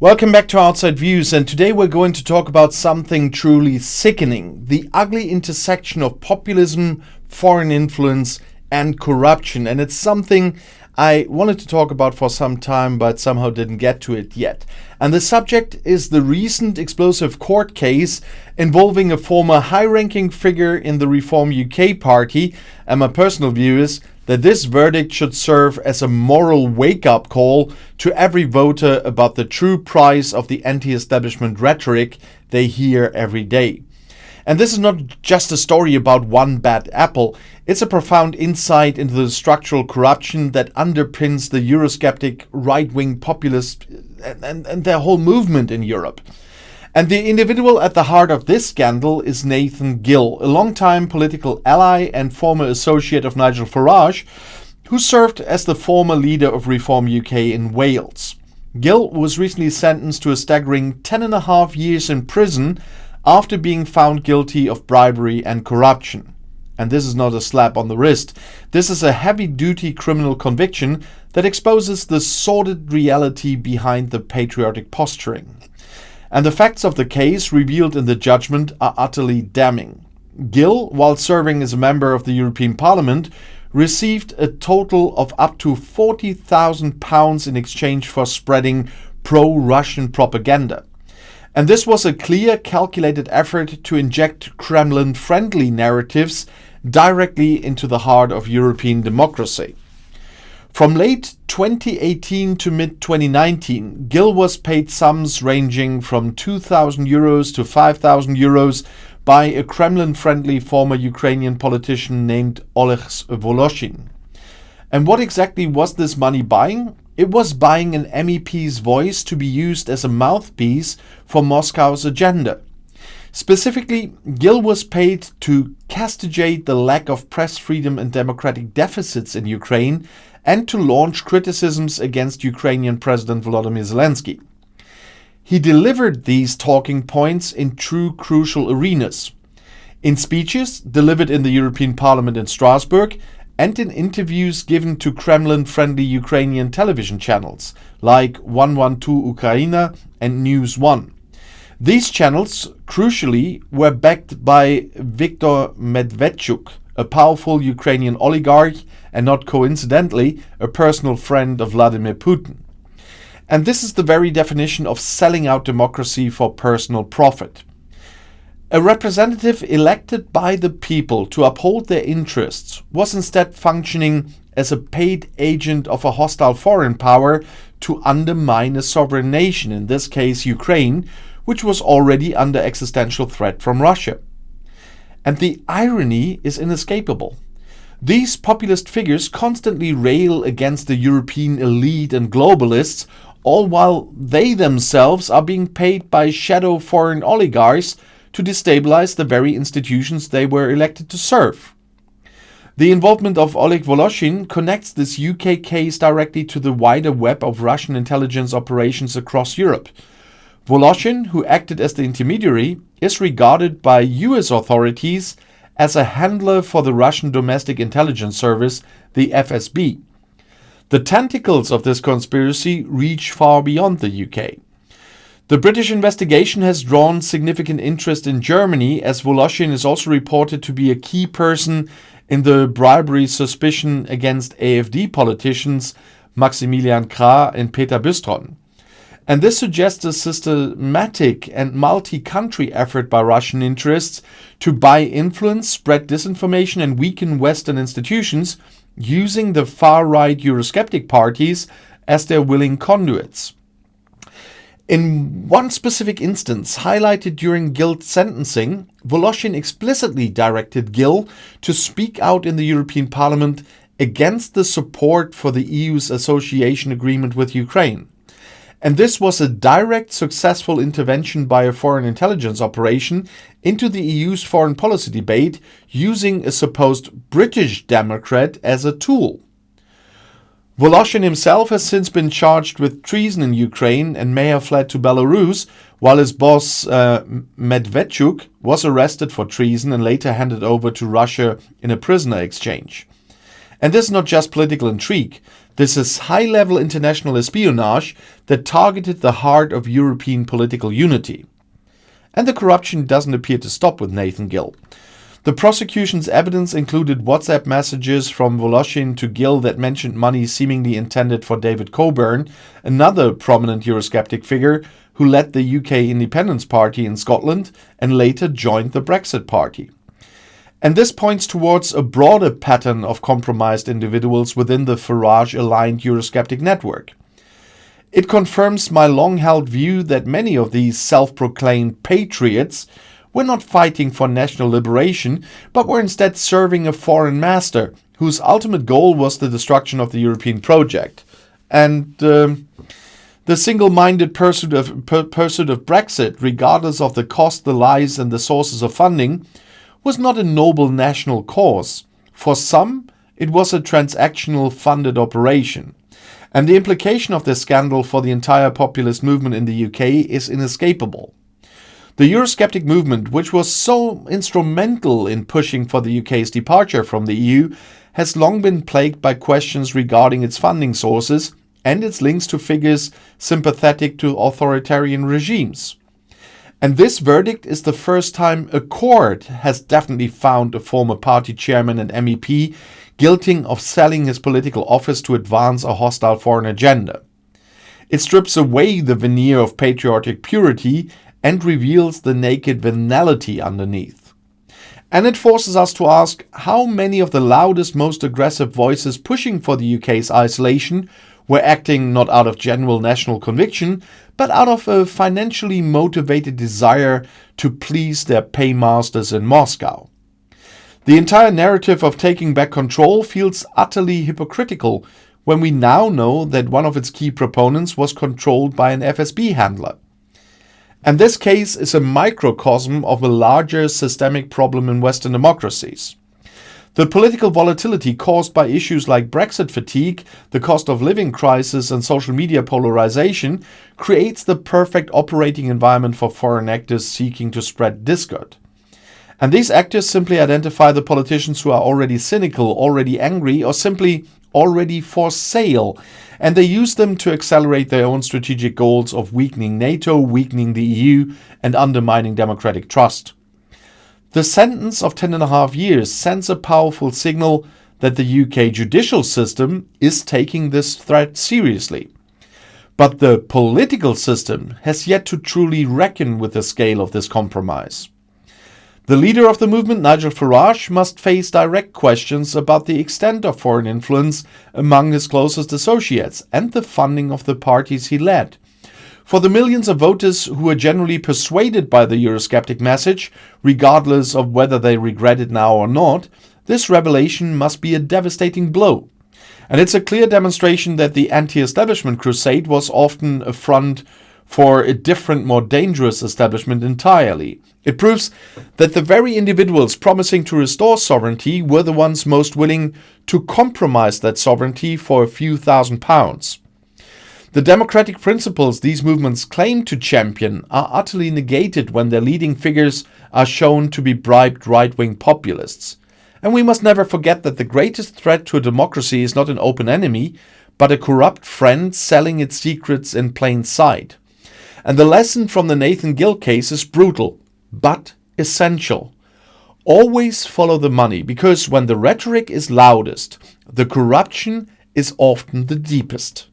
Welcome back to Outside Views, and today we're going to talk about something truly sickening: the ugly intersection of populism, foreign influence, and corruption. And it's something I wanted to talk about for some time, but somehow didn't get to it yet. And the subject is the recent explosive court case involving a former high-ranking figure in the Reform UK party. And my personal view is that this verdict should serve as a moral wake-up call to every voter about the true price of the anti-establishment rhetoric they hear every day. And this is not just a story about one bad apple. It's a profound insight into the structural corruption that underpins the Eurosceptic right-wing populist and their whole movement in Europe. And the individual at the heart of this scandal is Nathan Gill, a longtime political ally and former associate of Nigel Farage, who served as the former leader of Reform UK in Wales. Gill was recently sentenced to a staggering 10.5 years in prison after being found guilty of bribery and corruption. And this is not a slap on the wrist. This is a heavy-duty criminal conviction that exposes the sordid reality behind the patriotic posturing. And the facts of the case revealed in the judgment are utterly damning. Gill, while serving as a member of the European Parliament, received a total of up to £40,000 in exchange for spreading pro-Russian propaganda. And this was a clear, calculated effort to inject Kremlin-friendly narratives directly into the heart of European democracy. From late 2018 to mid-2019, Gill was paid sums ranging from €2,000 to €5,000 by a Kremlin-friendly former Ukrainian politician named Oleg Voloshin. And what exactly was this money buying? It was buying an MEP's voice to be used as a mouthpiece for Moscow's agenda. Specifically, Gill was paid to castigate the lack of press freedom and democratic deficits in Ukraine and to launch criticisms against Ukrainian President Volodymyr Zelensky. He delivered these talking points in true crucial arenas: in speeches delivered in the European Parliament in Strasbourg and in interviews given to Kremlin-friendly Ukrainian television channels like 112 Ukraina and News One. These channels, crucially, were backed by Viktor Medvedchuk, a powerful Ukrainian oligarch and, not coincidentally, a personal friend of Vladimir Putin. And this is the very definition of selling out democracy for personal profit. A representative elected by the people to uphold their interests was instead functioning as a paid agent of a hostile foreign power to undermine a sovereign nation, in this case Ukraine, which was already under existential threat from Russia. And the irony is inescapable. These populist figures constantly rail against the European elite and globalists, all while they themselves are being paid by shadow foreign oligarchs to destabilize the very institutions they were elected to serve. The involvement of Oleg Voloshin connects this UK case directly to the wider web of Russian intelligence operations across Europe. Voloshin, who acted as the intermediary, is regarded by US authorities as a handler for the Russian Domestic Intelligence Service, the FSB. The tentacles of this conspiracy reach far beyond the UK. The British investigation has drawn significant interest in Germany, as Voloshin is also reported to be a key person in the bribery suspicion against AfD politicians Maximilian Krah and Peter Bistron. And this suggests a systematic and multi-country effort by Russian interests to buy influence, spread disinformation, and weaken Western institutions, using the far-right Eurosceptic parties as their willing conduits. In one specific instance, highlighted during Gill's sentencing, Voloshin explicitly directed Gill to speak out in the European Parliament against the support for the EU's association agreement with Ukraine. And this was a direct, successful intervention by a foreign intelligence operation into the EU's foreign policy debate, using a supposed British Democrat as a tool. Voloshin himself has since been charged with treason in Ukraine and may have fled to Belarus, while his boss Medvedchuk was arrested for treason and later handed over to Russia in a prisoner exchange. And this is not just political intrigue. This is high-level international espionage that targeted the heart of European political unity. And the corruption doesn't appear to stop with Nathan Gill. The prosecution's evidence included WhatsApp messages from Voloshin to Gill that mentioned money seemingly intended for David Coburn, another prominent Eurosceptic figure who led the UK Independence Party in Scotland and later joined the Brexit Party. And this points towards a broader pattern of compromised individuals within the Farage-aligned Eurosceptic network. It confirms my long-held view that many of these self-proclaimed patriots were not fighting for national liberation, but were instead serving a foreign master, whose ultimate goal was the destruction of the European project. And the single-minded pursuit of Brexit, regardless of the cost, the lies, and the sources of funding, was not a noble national cause. For some, it was a transactional funded operation. And the implication of this scandal for the entire populist movement in the UK is inescapable. The Eurosceptic movement, which was so instrumental in pushing for the UK's departure from the EU, has long been plagued by questions regarding its funding sources and its links to figures sympathetic to authoritarian regimes. And this verdict is the first time a court has definitely found a former party chairman and MEP guilty of selling his political office to advance a hostile foreign agenda. It strips away the veneer of patriotic purity and reveals the naked venality underneath. And it forces us to ask how many of the loudest, most aggressive voices pushing for the UK's isolation were acting not out of genuine national conviction, but out of a financially motivated desire to please their paymasters in Moscow. The entire narrative of taking back control feels utterly hypocritical when we now know that one of its key proponents was controlled by an FSB handler. And this case is a microcosm of a larger systemic problem in Western democracies. The political volatility caused by issues like Brexit fatigue, the cost of living crisis, and social media polarization creates the perfect operating environment for foreign actors seeking to spread discord. And these actors simply identify the politicians who are already cynical, already angry, or simply already for sale, and they use them to accelerate their own strategic goals of weakening NATO, weakening the EU, and undermining democratic trust. The sentence of 10.5 years sends a powerful signal that the UK judicial system is taking this threat seriously. But the political system has yet to truly reckon with the scale of this compromise. The leader of the movement, Nigel Farage, must face direct questions about the extent of foreign influence among his closest associates and the funding of the parties he led. For the millions of voters who were generally persuaded by the Eurosceptic message, regardless of whether they regret it now or not, this revelation must be a devastating blow. And it's a clear demonstration that the anti-establishment crusade was often a front for a different, more dangerous establishment entirely. It proves that the very individuals promising to restore sovereignty were the ones most willing to compromise that sovereignty for a few £1,000s. The democratic principles these movements claim to champion are utterly negated when their leading figures are shown to be bribed right-wing populists. And we must never forget that the greatest threat to a democracy is not an open enemy, but a corrupt friend selling its secrets in plain sight. And the lesson from the Nathan Gill case is brutal, but essential. Always follow the money, because when the rhetoric is loudest, the corruption is often the deepest.